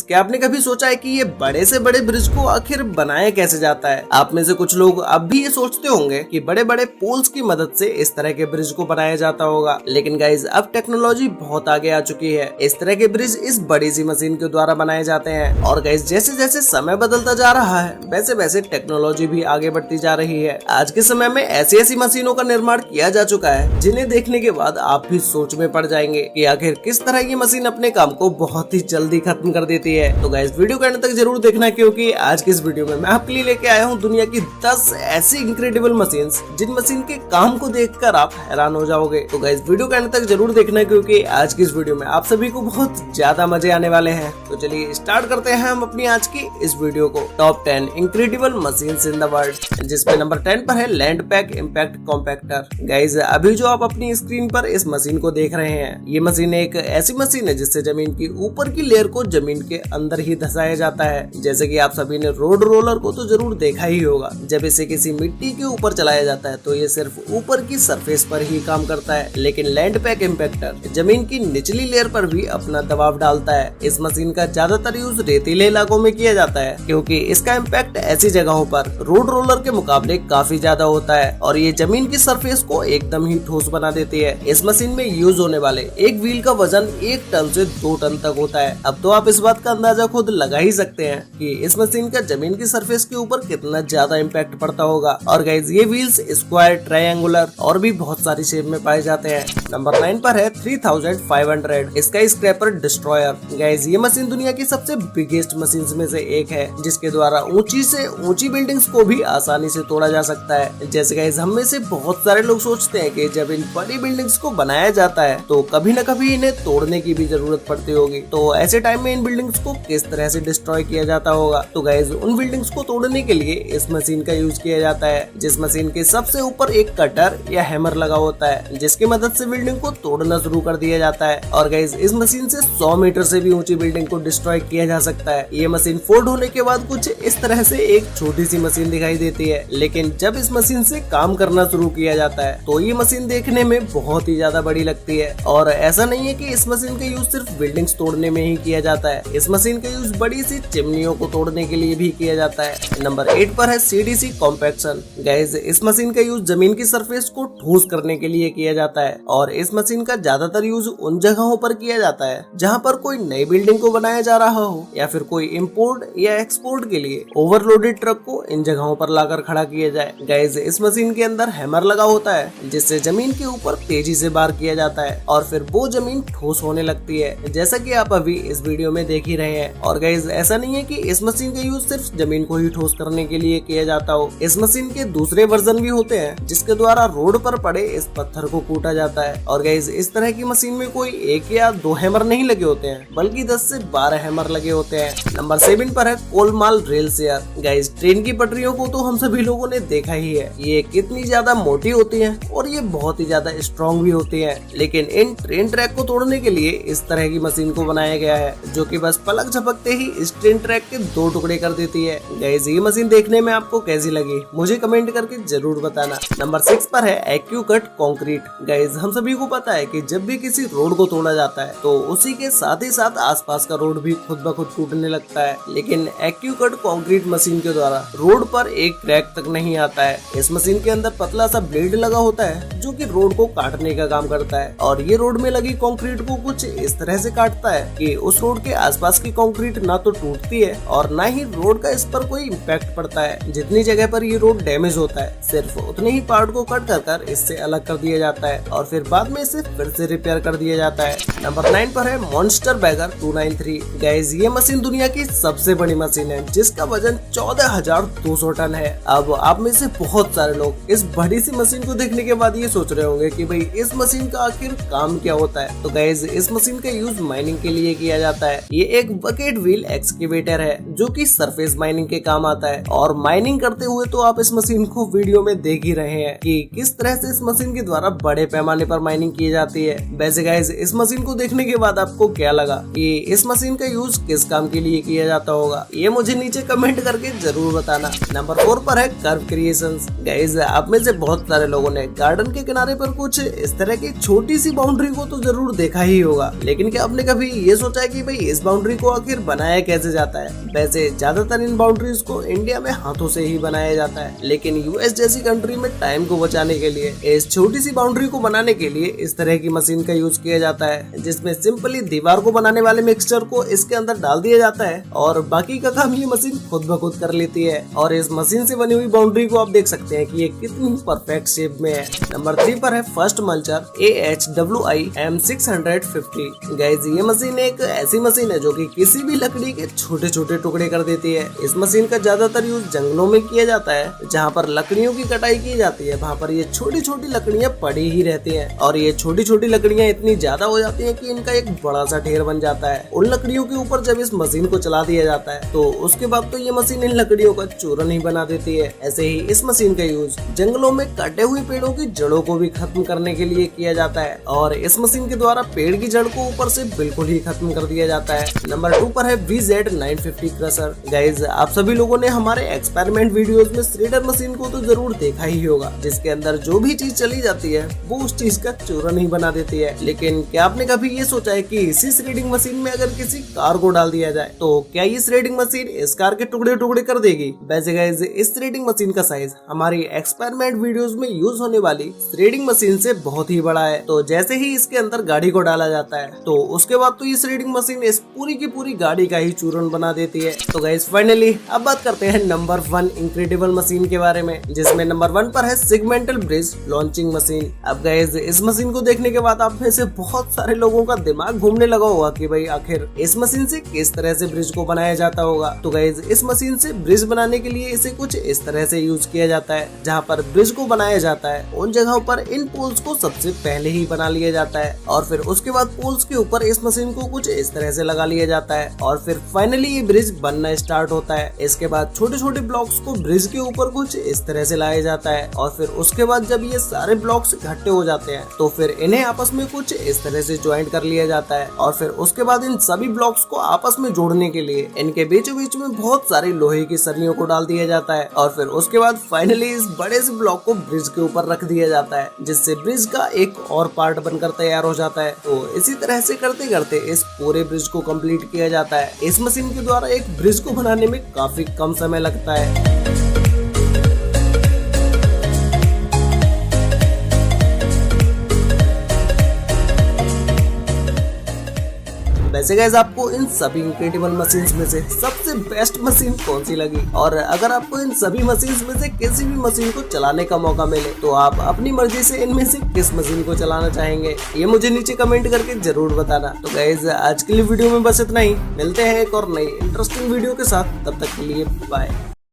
क्या आपने कभी सोचा है कि ये बड़े से बड़े ब्रिज को आखिर बनाया कैसे जाता है? आप में से कुछ लोग अब भी ये सोचते होंगे कि बड़े बड़े पोल्स की मदद से इस तरह के ब्रिज को बनाया जाता होगा, लेकिन गाइज अब टेक्नोलॉजी बहुत आगे आ चुकी है। इस तरह के ब्रिज इस बड़ी सी मशीन के द्वारा बनाए जाते हैं और गाइज जैसे जैसे समय बदलता जा रहा है वैसे वैसे टेक्नोलॉजी भी आगे बढ़ती जा रही है। आज के समय में ऐसी ऐसी मशीनों का निर्माण किया जा चुका है जिन्हें देखने के बाद आप भी सोच में पड़ जाएंगे कि आखिर किस तरह की मशीन अपने काम को बहुत ही जल्दी खत्म कर देती है। तो गाइस वीडियो के अंत तक जरूर देखना, क्योंकि आज की इस वीडियो में मैं आपके लिए लेके आया हूँ दुनिया की 10 ऐसी इनक्रेडिबल मशीन्स जिन मशीन के काम को देखकर आप हैरान हो जाओगे। तो गाइस वीडियो के अंत तक जरूर देखना, क्योंकि आज की इस वीडियो में आप सभी को बहुत ज्यादा मजे आने वाले हैं। तो चलिए स्टार्ट करते हैं हम अपनी आज की इस वीडियो को। Top 10 incredible machines in the world, जिसमें नंबर 10 पर है land pack impact compactor. Guys अभी जो आप अपनी स्क्रीन पर इस मशीन को देख रहे हैं, ये मशीन एक ऐसी मशीन है जिससे जमीन की ऊपर की लेयर को जमीन के अंदर ही धंसाया जाता है। जैसे कि आप सभी ने रोड रोलर को तो जरूर देखा ही होगा। जब इसे किसी मिट्टी के ऊपर चलाया जाता है तो ये सिर्फ ऊपर की सरफेस पर ही काम करता है, लेकिन लैंड पैक इम्पैक्टर जमीन की निचली लेयर पर भी अपना दबाव डालता है। इस मशीन का ज्यादातर यूज रेतीले इलाकों में किया जाता है, क्योंकि इसका इम्पैक्ट ऐसी जगहों पर रोड रोलर के मुकाबले काफी ज्यादा होता है और ये जमीन की सरफेस को एकदम ही ठोस बना देती है। इस मशीन में यूज होने वाले एक व्हील का वजन 1 टन से 2 टन तक होता है। अब तो आप इस बात का अंदाजा खुद लगा ही सकते हैं कि इस मशीन का जमीन की सरफेस के ऊपर कितना ज्यादा इम्पैक्ट पड़ता होगा। और गाइस ये व्हील्स स्क्वायर, ट्रायंगुलर और भी बहुत सारी शेप में पाए जाते हैं। नंबर 9 पर है 3500 स्काई स्क्रैपर डिस्ट्रॉयर। गाइस ये मशीन दुनिया की सबसे बिगेस्ट मशीन में से एक है, जिसके द्वारा ऊंची से ऊंची बिल्डिंग्स को भी आसानी से तोड़ा जा सकता है। जैसे गाइस हम में से बहुत सारे लोग सोचते हैं कि जब इन बड़ी बिल्डिंग्स को बनाया जाता है तो कभी न कभी इन्हें तोड़ने की भी जरूरत पड़ती होगी। तो ऐसे टाइम में इन बिल्डिंग्स को किस तरह से डिस्ट्रॉय किया जाता होगा? तो गाइस उन बिल्डिंग्स को तोड़ने के लिए इस मशीन का यूज किया जाता है, जिस मशीन के सबसे ऊपर एक कटर या हैमर लगा होता है, जिसकी मदद से बिल्डिंग को तोड़ना शुरू कर दिया जाता है। और गाइस इस मशीन से 100 मीटर से भी ऊंची बिल्डिंग को डिस्ट्रॉय किया जा सकता है। ये मशीन फोल्ड होने के बाद कुछ इस तरह से एक छोटी सी मशीन दिखाई देती है, लेकिन जब इस मशीन से काम करना शुरू किया जाता है तो ये मशीन देखने में बहुत ही ज्यादा बड़ी लगती है। और ऐसा नहीं है कि इस मशीन का यूज सिर्फ बिल्डिंग्स तोड़ने में ही किया जाता है, इस मशीन का यूज बड़ी सी चिमनियों को तोड़ने के लिए भी किया जाता है। नंबर 8 पर है CDC कॉम्पैक्शन। गाइस इस मशीन का यूज जमीन की सरफेस को ठोस करने के लिए किया जाता है और इस मशीन का ज्यादातर यूज उन जगहों पर किया जाता है जहां पर कोई नई बिल्डिंग को बनाया जा रहा हो या फिर कोई इम्पोर्ट या एक्सपोर्ट के लिए ओवरलोडेड ट्रक को इन जगहों पर लाकर खड़ा किया जाए। गाइस इस मशीन के अंदर हैमर लगा होता है, जिससे जमीन के ऊपर तेजी से बार किया जाता है और फिर वो जमीन ठोस होने लगती है, जैसा कि आप अभी इस वीडियो में देख ही रहे हैं। और गाइस ऐसा नहीं है कि इस मशीन का यूज सिर्फ जमीन को ही ठोस करने के लिए किया जाता हो। इस मशीन के दूसरे वर्जन भी होते हैं जिसके द्वारा रोड पर पड़े इस पत्थर को कूटा जाता है। और गाइस इस तरह की मशीन में कोई 1 या 2 हैमर नहीं लगे होते हैं, बल्कि 10 से 12 हैमर लगे होते हैं। नंबर 7 पर है कोलमाल रेल शेयर। गाइस ट्रेन की पटरियों को तो हम सभी लोगों ने देखा ही है, ये कितनी ज्यादा मोटी होती है और ये बहुत ही ज्यादा स्ट्रॉन्ग भी होती है, लेकिन इन ट्रेन ट्रैक को तोड़ने के लिए इस तरह की मशीन को बनाया गया है, जो कि बस पलक झपकते ही इस ट्रेन ट्रैक के 2 टुकड़े कर देती है। गाइस ये मशीन देखने में आपको कैसी लगी मुझे कमेंट करके जरूर बताना। नंबर 6 पर है एक्यूकट कंक्रीट। गाइस हम सभी को पता है कि जब भी किसी रोड को तोड़ा जाता है तो उसी के साथ ही साथ आसपास का रोड भी खुद ब खुद टूटने लगता है, लेकिन एक्यूकट कंक्रीट मशीन के द्वारा रोड पर एक क्रैक तक नहीं आता है। इस मशीन के अंदर पतला सा ब्लेड लगा होता है जो कि रोड को काटने का काम करता है और ये रोड में लगी कंक्रीट को कुछ इस तरह से काटता है कि उस रोड के आसपास की कंक्रीट ना तो टूटती है और ना ही रोड का इस पर कोई इम्पैक्ट पड़ता है। जितनी जगह पर ये रोड डैमेज होता है सिर्फ उतने ही पार्ट को कट कर इससे अलग कर दिया जाता है और फिर बाद में इसे फिर से रिपेयर कर दिया जाता है। नंबर 9 पर है मॉन्स्टर बैगर 293। गाइस ये मशीन दुनिया की सबसे बड़ी मशीन है जिसका वजन 14,200 टन है। अब आप में से बहुत सारे लोग इस बड़ी सी मशीन को देखने के बाद ये सोच रहे होंगे कि भाई इस मशीन का आखिर काम क्या होता है? तो गाइस इस मशीन का यूज माइनिंग के लिए किया जाता है। ये एक बकेट व्हील एक्सकेवेटर है जो कि सरफेस माइनिंग के काम आता है और माइनिंग करते हुए तो आप इस मशीन को वीडियो में देख ही रहे हैं कि किस तरह से इस मशीन के द्वारा बड़े पैमाने पर माइनिंग की जाती है। वैसे गाइस इस मशीन को देखने के बाद आपको क्या लगा कि इस मशीन का यूज किस काम के लिए किया जाता होगा? ये मुझे नीचे कमेंट करके जरूर बताना। नंबर 4 पर है कर्व क्रिएशंस। गाइस आप में से बहुत सारे लोगों ने गार्डन के किनारे पर कुछ इस तरह की छोटी सी बाउंड्री को तो जरूर देखा ही होगा, लेकिन क्या आपने कभी ये सोचा है कि भाई इस बाउंड्री को आखिर बनाया कैसे जाता है। वैसे ज्यादातर इन बाउंड्रीज को इंडिया में हाथों से ही बनाया जाता है, लेकिन यूएस जैसी कंट्री में टाइम को बचाने के लिए इस छोटी सी बाउंड्री को बनाने के लिए इस तरह की मशीन का यूज किया जाता है, जिसमें सिंपली दीवार को बनाने वाले मिक्सचर को इसके अंदर डाल दिया जाता है और बाकी का काम ये मशीन खुद ब खुद कर लेती है। और इस मशीन से बनी हुई बाउंड्री को आप देख सकते हैं कि ये कितनी परफेक्ट शेप में है। नंबर 3 पर है first mulcher AHWI M650। Guys ये मशीन एक ऐसी मशीन है जो कि किसी भी लकड़ी के छोटे छोटे टुकड़े कर देती है। इस मशीन का ज्यादातर यूज जंगलों में किया जाता है, जहाँ पर लकड़ियों की कटाई की जाती है। वहाँ पर ये छोटी छोटी लकड़ियाँ पड़ी ही रहती है और ये छोटी छोटी लकड़ियाँ इतनी ज्यादा हो जाती है कि इनका एक बड़ा सा ढेर बन जाता है। उन लकड़ियों के ऊपर जब इस मशीन को चला दिया जाता है तो उसके बाद तो ये मशीन इन लकड़ियों का चूरन ही बना देती है। ऐसे ही इस मशीन का यूज जंगलों में कटे हुए पेड़ों की जड़ों को भी खत्म करने के लिए किया जाता है और इस मशीन के द्वारा पेड़ की जड़ को ऊपर से बिल्कुल ही खत्म कर दिया जाता है। नंबर 2 पर है VZ950 क्रशर। गाइज आप सभी लोगों ने हमारे एक्सपेरिमेंट वीडियोस में श्रेडर मशीन को तो जरूर देखा ही होगा, जिसके अंदर जो भी चीज चली जाती है वो उस चीज का चूरन ही बना देती है। लेकिन क्या आपने कभी ये सोचा है कि इसी श्रेडिंग मशीन में अगर किसी कार को डाल दिया जाए तो क्या ये श्रेडिंग मशीन इस कार के टुकड़े टुकड़े कर देगी? वैसे गाइस इस श्रेडिंग मशीन का साइज हमारी एक्सपेरिमेंट वीडियोस में यूज होने वाली श्रेडिंग मशीन से बहुत ही बड़ा है। तो जैसे ही इसके अंदर गाड़ी को डाला जाता है तो उसके बाद तो ये श्रेडिंग मशीन इस पूरी की पूरी गाड़ी का ही चूरन बना देती है। तो गाइस फाइनली अब बात करते हैं नंबर 1 इनक्रेडिबल मशीन के बारे में, जिसमें नंबर 1 पर है सेगमेंटल ब्रिज लॉन्चिंग मशीन। अब गाइस इस मशीन को देखने के बाद आप में से बहुत सारे लोगों का दिमाग घूमने लगा होगा कि भाई आखिर इस मशीन से किस तरह से ब्रिज को बनाया जाता होगा। तो गाइस इस मशीन से ब्रिज बनाने के लिए इसे कुछ इस तरह से यूज किया जाता है। जहाँ पर ब्रिज को बनाया जाता है उन जगहों पर इन पोल्स को सबसे पहले ही बना लिया जाता है और फिर उसके बाद पोल्स के ऊपर इस मशीन को कुछ इस तरह से लगा लिया जाता है और फिर फाइनली ये ब्रिज बनना स्टार्ट होता है। इसके बाद छोटे छोटे ब्लॉक्स को ब्रिज के ऊपर कुछ इस तरह से लाया जाता है और फिर उसके बाद जब ये सारे ब्लॉक्स इकट्ठे हो जाते हैं तो फिर इन्हें आपस में कुछ इस तरह से ज्वाइंट कर लिया जाता है और फिर उसके बाद इन सभी ब्लॉक्स को आपस में जोड़ने के लिए इनके बीचों बीच में बहुत सारी लोहे की सरियों को डाल दिया जाता है और फिर उसके बाद फाइनली इस बड़े से ब्लॉक को ब्रिज के ऊपर रख दिया जाता है, जिससे ब्रिज का एक और पार्ट बनकर तैयार हो जाता है। तो इसी तरह से करते करते इस पूरे ब्रिज को कंप्लीट किया जाता है। इस मशीन के द्वारा एक ब्रिज को बनाने में काफी कम समय लगता है। वैसे गाइस आपको इन सभी इनक्रेडिबल मशीन्स में से सबसे बेस्ट मशीन कौन सी लगी? और अगर आपको इन सभी मशीन्स में से किसी भी मशीन को चलाने का मौका मिले तो आप अपनी मर्जी से इनमें से किस मशीन को चलाना चाहेंगे, ये मुझे नीचे कमेंट करके जरूर बताना। तो गाइस आज के लिए वीडियो में बस इतना ही। मिलते हैं एक और नई इंटरेस्टिंग वीडियो के साथ, तब तक के लिए बाय।